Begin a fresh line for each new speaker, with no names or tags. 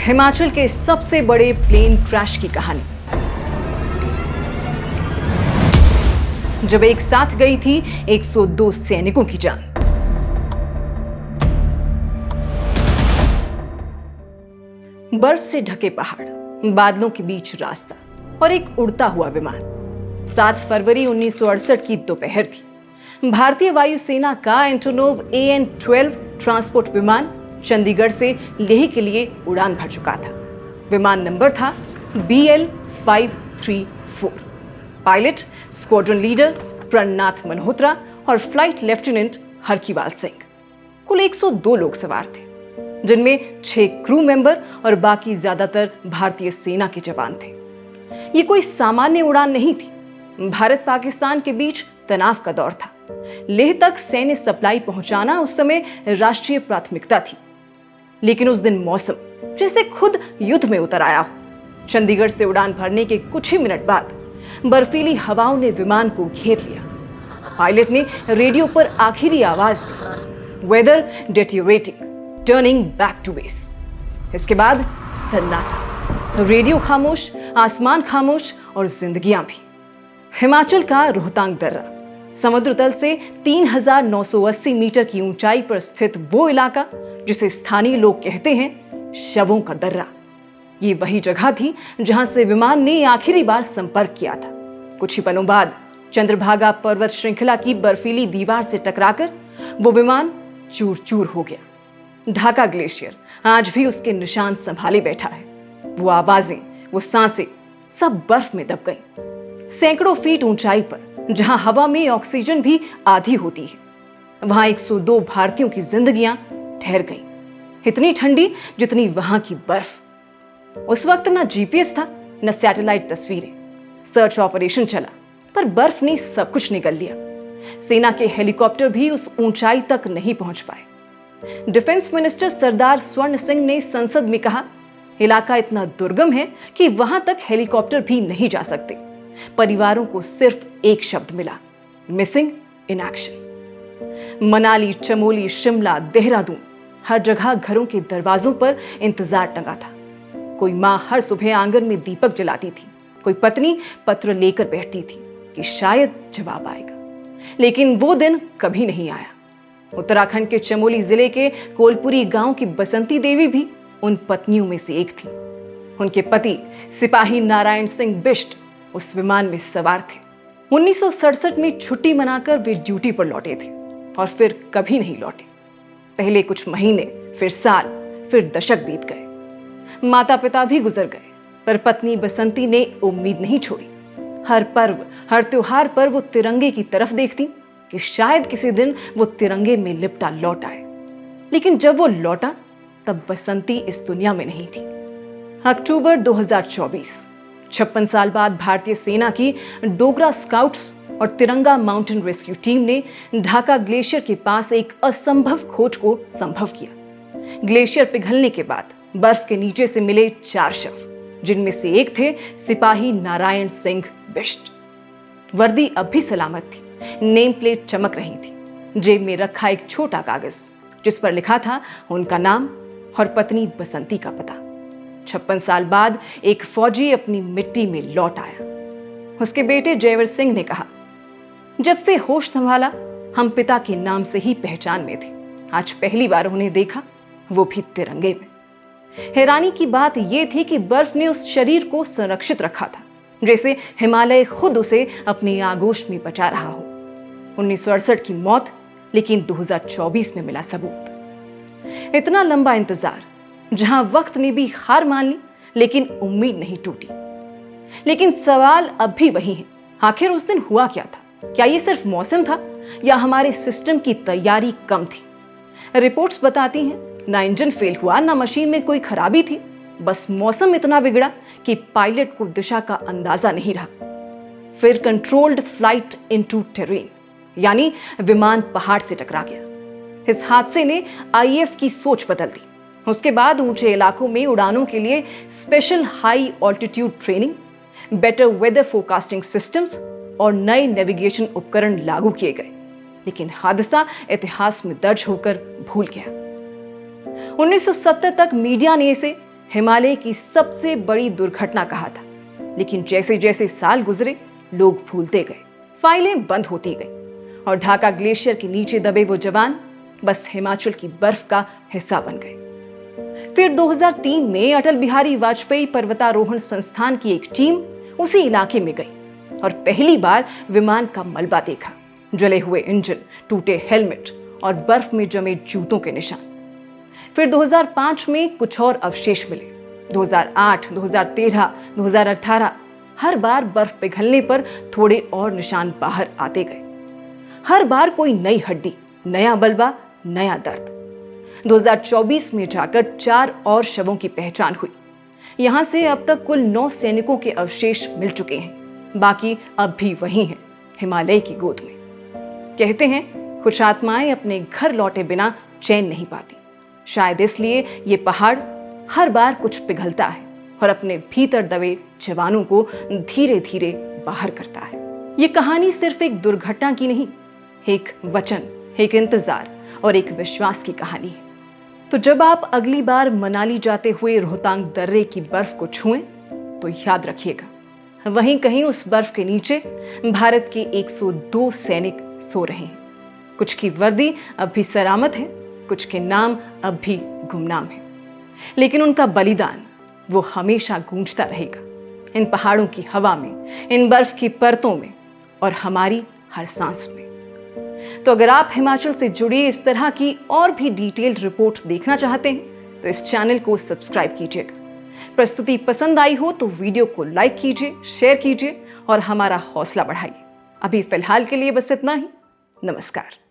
हिमाचल के सबसे बड़े प्लेन क्रैश की कहानी। जब एक साथ गई थी 102 सैनिकों की जान। बर्फ से ढके पहाड़, बादलों के बीच रास्ता और एक उड़ता हुआ विमान। 7 फरवरी 1968 की दोपहर थी। भारतीय वायुसेना का एंटोनोव AN-12 ट्रांसपोर्ट विमान चंडीगढ़ से लेह के लिए उड़ान भर चुका था। विमान नंबर था BL-534। Pilot squadron leader Prannath Malhotra और फ्लाइट लेफ्टिनेंट हरकीवाल सिंह। कुल 102 लोग सवार थे, जिनमें 6 क्रू मेंबर और बाकी ज्यादातर भारतीय सेना के जवान थे। ये कोई सामान्य उड़ान नहीं थी। भारत पाकिस्तान के बीच तनाव का दौर था। लेह तक सैन्य सप्लाई पहुंचाना उस समय राष्ट्रीय प्राथमिकता थी। लेकिन उस दिन मौसम जैसे खुद युद्ध में उतर आया हो। चंडीगढ़ से उड़ान भरने के कुछ ही मिनट बाद बर्फीली हवाओं ने विमान को घेर लिया। पायलट ने रेडियो पर आखिरी आवाज दी, weather deteriorating, turning back to base. इसके बाद सन्नाटा, रेडियो खामोश, आसमान खामोश और जिंदगियां भी। हिमाचल का रोहतांग दर्रा, समुद्र तल से 3980 मीटर की ऊंचाई पर स्थित वो इलाका जिसे स्थानीय लोग कहते हैं शवों का दर्रा। ये वही जगह थी जहां से विमान ने आखिरी बार संपर्क किया था। कुछ ही पलों बाद चंद्रभागा पर्वत श्रृंखला की बर्फीली दीवार से टकराकर वो विमान चूर चूर हो गया। ढाका ग्लेशियर आज भी उसके निशान संभाले बैठा है। वो आवाजें, वो सांसें सब बर्फ में दब गईं। सैकड़ों फीट ऊंचाई पर जहां हवा में ऑक्सीजन भी आधी होती है, वहां 102 भारतीयों की जिंदगियां ठहर गईं। इतनी ठंडी जितनी वहां की बर्फ। उस वक्त ना GPS था, न सैटेलाइट तस्वीरें। सर्च ऑपरेशन चला, पर बर्फ ने सब कुछ निगल लिया। सेना के हेलीकॉप्टर भी उस ऊंचाई तक नहीं पहुंच पाए। डिफेंस मिनिस्टर सरदार स्वर्ण सिंह ने संसद में कहा, इलाका इतना दुर्गम है कि वहां तक हेलीकॉप्टर भी नहीं जा सकते। परिवारों को सिर्फ एक शब्द मिला, missing in action. Manali, Chamoli, Shimla, Dehradun, हर जगह घरों के दरवाजों पर इंतजार टंगा था। कोई माँ हर सुबह आंगन में दीपक जलाती थी, कोई पत्नी पत्र लेकर बैठती थी कि शायद जवाब आएगा। लेकिन वो दिन कभी नहीं आया। उत्तराखंड के चमोली जिले के कोलपुरी गांव की बसंती देवी भी उन पत्नियों में से एक थी। उनके पति सिपाही नारायण सिंह बिष्ट उस विमान में सवार थे। 1967 में छुट्टी मनाकर वे ड्यूटी पर लौटे थे और फिर कभी नहीं लौटे। पहले कुछ महीने, फिर साल, फिर दशक बीत गए। माता पिता भी गुजर गए, पर पत्नी बसंती ने उम्मीद नहीं छोड़ी। हर पर्व, हर त्योहार पर वो तिरंगे की तरफ देखती कि शायद किसी दिन वो तिरंगे में लिपटा लौट आए। लेकिन जब वो लौटा, तब बसंती इस दुनिया में नहीं थी। अक्टूबर 2024, 56 साल बाद भारतीय सेना की डोगरा स्काउट्स और तिरंगा माउंटेन रेस्क्यू टीम ने ढाका ग्लेशियर के पास एक असंभव खोज को संभव किया। ग्लेशियर पिघलने के बाद बर्फ के नीचे से मिले 4 शव, जिनमें से एक थे सिपाही नारायण सिंह बिष्ट। वर्दी अब भी सलामत थी, नेम प्लेट चमक रही थी। जेब में रखा एक छोटा कागज जिस पर लिखा था उनका नाम और पत्नी बसंती का पता। 56 साल बाद एक फौजी अपनी मिट्टी में लौट आया। उसके बेटे जयवर सिंह ने कहा, जब से होश संभाला हम पिता के नाम से ही पहचान में थे। आज पहली बार उन्हें देखा, वो भी तिरंगे में। हैरानी की बात यह थी कि बर्फ ने उस शरीर को संरक्षित रखा था, जैसे हिमालय खुद उसे अपने आगोश में बचा रहा हो। 1968 की मौत, लेकिन 2024 में मिला सबूत। इतना लंबा इंतजार, जहां वक्त ने भी हार मान ली, लेकिन उम्मीद नहीं टूटी। लेकिन सवाल अब भी वही है, आखिर उस दिन हुआ क्या था? क्या ये सिर्फ मौसम था या हमारे सिस्टम की तैयारी कम थी? रिपोर्ट्स बताती हैं, ना इंजन फेल हुआ, ना मशीन में कोई खराबी थी। बस मौसम इतना बिगड़ा कि पायलट को दिशा का अंदाजा नहीं रहा। फिर कंट्रोल्ड फ्लाइट इनटू टेरेन, यानी विमान पहाड़ से टकरा गया। इस हादसे ने IAF की सोच बदल दी। उसके बाद ऊंचे इलाकों में उड़ानों के लिए special high altitude training, better weather forecasting systems और नए नेविगेशन उपकरण लागू किए गए। लेकिन हादसा इतिहास में दर्ज होकर भूल गया। 1970 तक मीडिया ने इसे हिमालय की सबसे बड़ी दुर्घटना कहा था। लेकिन जैसे जैसे साल गुजरे लोग भूलते गए, फाइलें बंद होती गई और ढाका ग्लेशियर के नीचे दबे वो जवान बस हिमाचल की बर्फ का हिस्सा बन गए। फिर 2003 में अटल बिहारी वाजपेयी पर्वतारोहण संस्थान की एक टीम उसी इलाके में गई और पहली बार विमान का मलबा देखा, जले हुए इंजन, टूटे हेलमेट और बर्फ में जमे जूतों के निशान। फिर 2005 में कुछ और अवशेष मिले। 2008, 2013, 2018 हर बार बर्फ पिघलने पर थोड़े और निशान बाहर आते गए। हर बार कोई नई हड्डी, नया मलबा, नया दर्द। 2024 में जाकर 4 और शवों की पहचान हुई। यहां से अब तक कुल 9 सैनिकों के अवशेष मिल चुके हैं। बाकी अब भी वही हैं, हिमालय की गोद में। कहते हैं कुछ आत्माएं अपने घर लौटे बिना चैन नहीं पाती। शायद इसलिए ये पहाड़ हर बार कुछ पिघलता है और अपने भीतर दबे जवानों को धीरे धीरे बाहर करता है। ये कहानी सिर्फ एक दुर्घटना की नहीं, एक वचन, एक इंतजार और एक विश्वास की कहानी है। तो जब आप अगली बार मनाली जाते हुए रोहतांग दर्रे की बर्फ को छुएं तो याद रखिएगा, वहीं कहीं उस बर्फ के नीचे भारत के 102 सैनिक सो रहे हैं। कुछ की वर्दी अब भी सलामत है, कुछ के नाम अब भी गुमनाम है, लेकिन उनका बलिदान वो हमेशा गूंजता रहेगा इन पहाड़ों की हवा में, इन बर्फ की परतों में और हमारी हर सांस में। तो अगर आप हिमाचल से जुड़ी इस तरह की और भी डिटेल्ड रिपोर्ट देखना चाहते हैं तो इस चैनल को सब्सक्राइब कीजिएगा। प्रस्तुति पसंद आई हो तो वीडियो को लाइक कीजिए, शेयर कीजिए और हमारा हौसला बढ़ाइए। अभी फिलहाल के लिए बस इतना ही। नमस्कार।